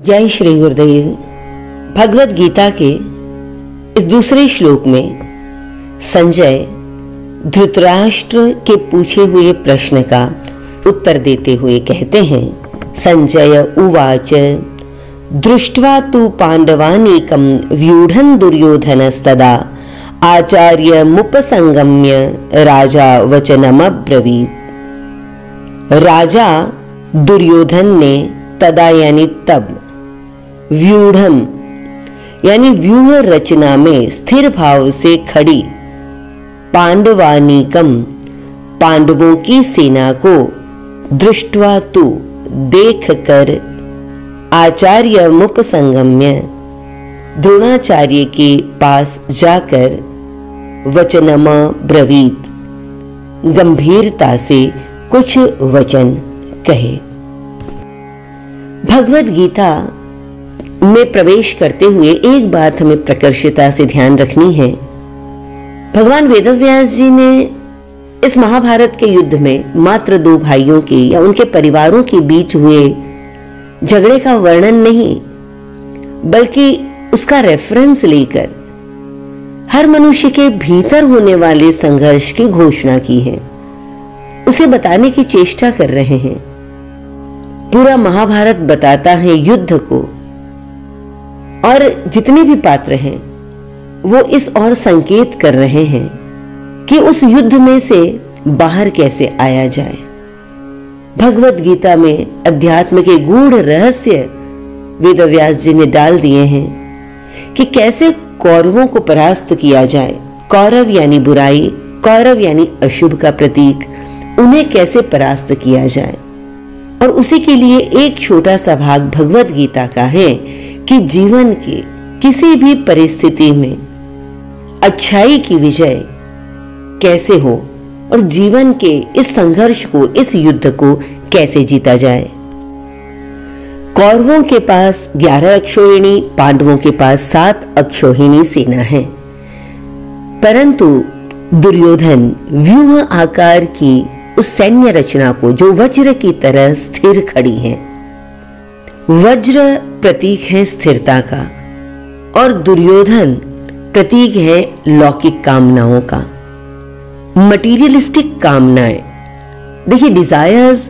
जय श्री गुरुदेव। भगवत गीता के इस दूसरे श्लोक में संजय धृतराष्ट्र के पूछे हुए प्रश्न का उत्तर देते हुए कहते हैं, संजय उवाच दृष्ट्वा तु पांडवानीकं व्यूढ़ं दुर्योधनस्तदा आचार्यमुपसंगम्य राजा वचनमब्रवीत्। राजा दुर्योधन ने तदा यानी तब, व्यूढ़म यानी व्यूह रचना में स्थिर भाव से खड़ी पांडवानीकम पांडवों की सेना को दृष्ट्वा तु देख कर आचार्य मुपसंगम्य द्रोणाचार्य के पास जाकर वचनम ब्रवीत गंभीरता से कुछ वचन कहे। भगवत गीता में प्रवेश करते हुए एक बात हमें प्रकर्षता से ध्यान रखनी है। भगवान वेदव्यास जी ने इस महाभारत के युद्ध में मात्र दो भाइयों के या उनके परिवारों के बीच हुए झगड़े का वर्णन नहीं, बल्कि उसका रेफरेंस लेकर हर मनुष्य के भीतर होने वाले संघर्ष की घोषणा की है, उसे बताने की चेष्टा कर रहे हैं। पूरा महाभारत बताता है युद्ध को, और जितने भी पात्र हैं वो इस ओर संकेत कर रहे हैं कि उस युद्ध में से बाहर कैसे आया जाए। भगवत गीता में अध्यात्म के गूढ़ रहस्य वेदव्यास जी ने डाल दिए हैं कि कैसे कौरवों को परास्त किया जाए। कौरव यानी बुराई, कौरव यानी अशुभ का प्रतीक, उन्हें कैसे परास्त किया जाए। और उसी के लिए एक छोटा सा भाग भगवत गीता का है कि जीवन के किसी भी परिस्थिति में अच्छाई की विजय कैसे हो और जीवन के इस संघर्ष को, इस युद्ध को कैसे जीता जाए। कौरवों के पास 11 अक्षौहिणी, पांडवों के पास 7 अक्षौहिणी सेना है, परंतु दुर्योधन व्यूह आकार की उस सैन्य रचना को जो वज्र की तरह स्थिर खड़ी है। वज्र प्रतीक है स्थिरता का और दुर्योधन प्रतीक है लौकिक कामनाओं का, मटीरियलिस्टिक कामनाएं। देखिए, डिजायर्स,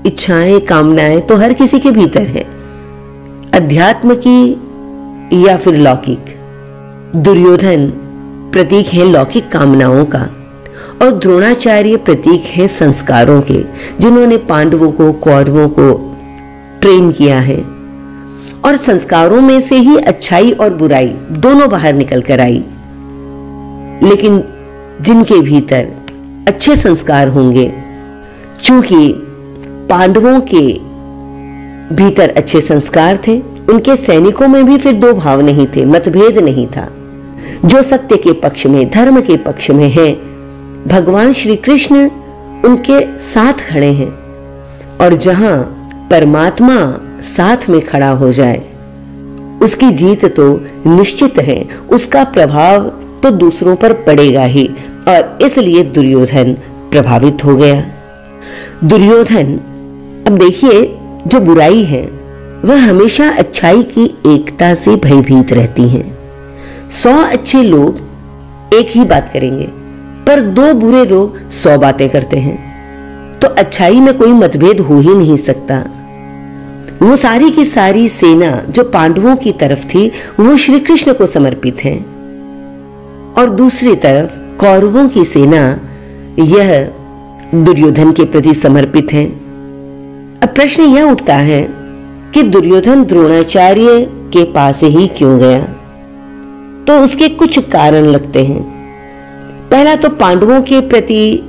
इच्छाएं, कामनाएं तो हर किसी के भीतर है, अध्यात्म की या फिर लौकिक। दुर्योधन प्रतीक है लौकिक कामनाओं का और द्रोणाचार्य प्रतीक है संस्कारों के, जिन्होंने पांडवों को, कौरवों को ट्रेन किया है। और संस्कारों में से ही अच्छाई और बुराई दोनों बाहर निकल कर आई। लेकिन जिनके भीतर अच्छे संस्कार होंगे, चूंकि पांडवों के भीतर अच्छे संस्कार थे, उनके सैनिकों में भी फिर दो भाव नहीं थे, मतभेद नहीं था। जो सत्य के पक्ष में, धर्म के पक्ष में है, भगवान श्री कृष्ण उनके साथ खड़े हैं। और जहां परमात्मा साथ में खड़ा हो जाए, उसकी जीत तो निश्चित है, उसका प्रभाव तो दूसरों पर पड़ेगा ही। और इसलिए दुर्योधन प्रभावित हो गया। दुर्योधन, अब देखिए, जो बुराई है वह हमेशा अच्छाई की एकता से भयभीत रहती है। 100 अच्छे लोग एक ही बात करेंगे, पर 2 बुरे लोग 100 बातें करते हैं, तो अच्छाई में कोई मतभेद हो ही नहीं सकता। वो सारी की सारी सेना जो पांडवों की तरफ थी वो श्री कृष्ण को समर्पित है, और दूसरी तरफ कौरवों की सेना यह दुर्योधन के प्रति समर्पित है। अब प्रश्न यह उठता है कि दुर्योधन द्रोणाचार्य के पास ही क्यों गया? तो उसके कुछ कारण लगते हैं। पहला तो पांडवों के प्रति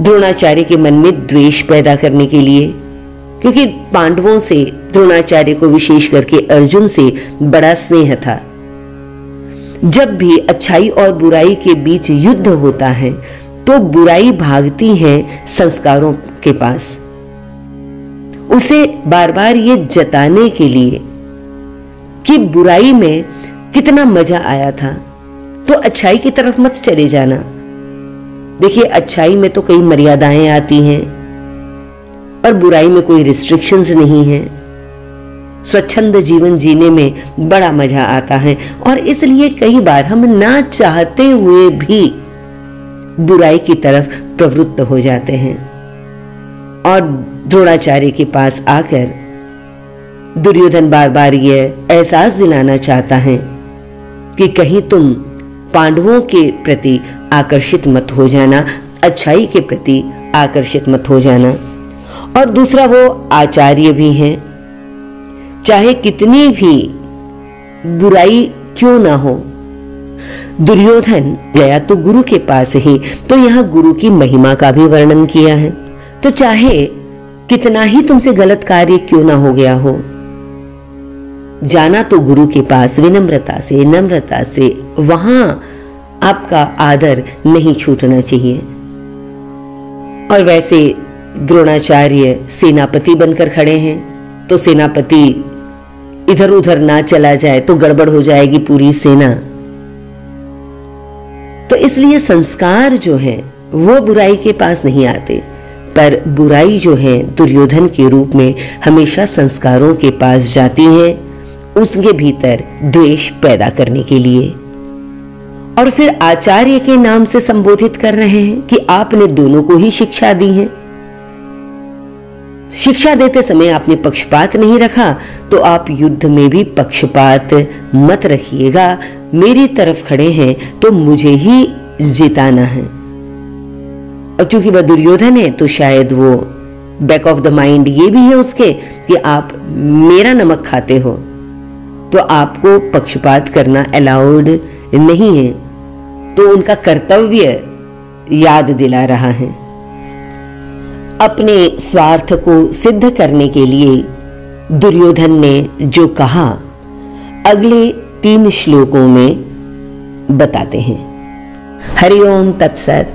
द्रोणाचार्य के मन में द्वेष पैदा करने के लिए, क्योंकि पांडवों से द्रोणाचार्य को, विशेष करके अर्जुन से बड़ा स्नेह था। जब भी अच्छाई और बुराई के बीच युद्ध होता है तो बुराई भागती है संस्कारों के पास, उसे बार बार ये जताने के लिए कि बुराई में कितना मजा आया था, तो अच्छाई की तरफ मत चले जाना। देखिए, अच्छाई में तो कई मर्यादाएं आती हैं और बुराई में कोई रिस्ट्रिक्शंस नहीं है। स्वच्छंद जीवन जीने में बड़ा मजा आता है और इसलिए कई बार हम ना चाहते हुए भी बुराई की तरफ प्रवृत्त हो जाते हैं। और द्रोणाचार्य के पास आकर दुर्योधन बार बार यह एहसास दिलाना चाहता है कि कहीं तुम पांडवों के प्रति आकर्षित मत हो जाना, अच्छाई के प्रति आकर्षित मत हो जाना। और दूसरा, वो आचार्य भी हैं, चाहे कितनी भी बुराई क्यों ना हो। दुर्योधन गया तो गुरु के पास ही, तो यहां गुरु की महिमा का भी वर्णन किया है। तो चाहे कितना ही तुमसे गलत कार्य क्यों ना हो गया हो, जाना तो गुरु के पास विनम्रता से, नम्रता से, वहां आपका आदर नहीं छूटना चाहिए। और वैसे द्रोणाचार्य सेनापति बनकर खड़े हैं, तो सेनापति इधर उधर ना चला जाए तो गड़बड़ हो जाएगी पूरी सेना। तो इसलिए संस्कार जो है वो बुराई के पास नहीं आते, पर बुराई जो है दुर्योधन के रूप में हमेशा संस्कारों के पास जाती है, उसके भीतर द्वेष पैदा करने के लिए। और फिर आचार्य के नाम से संबोधित कर रहे हैं कि आपने दोनों को ही शिक्षा दी है। शिक्षा देते समय आपने पक्षपात नहीं रखा, तो आप युद्ध में भी पक्षपात मत रखिएगा। मेरी तरफ खड़े हैं तो मुझे ही जिताना है। और चूंकि वह दुर्योधन है तो शायद वो बैक ऑफ द माइंड ये भी है उसके कि आप मेरा नमक खाते हो, तो आपको पक्षपात करना अलाउड नहीं है। तो उनका कर्तव्य याद दिला रहा है। अपने स्वार्थ को सिद्ध करने के लिए दुर्योधन ने जो कहा अगले 3 श्लोकों में बताते हैं। हरि ओम तत्सत।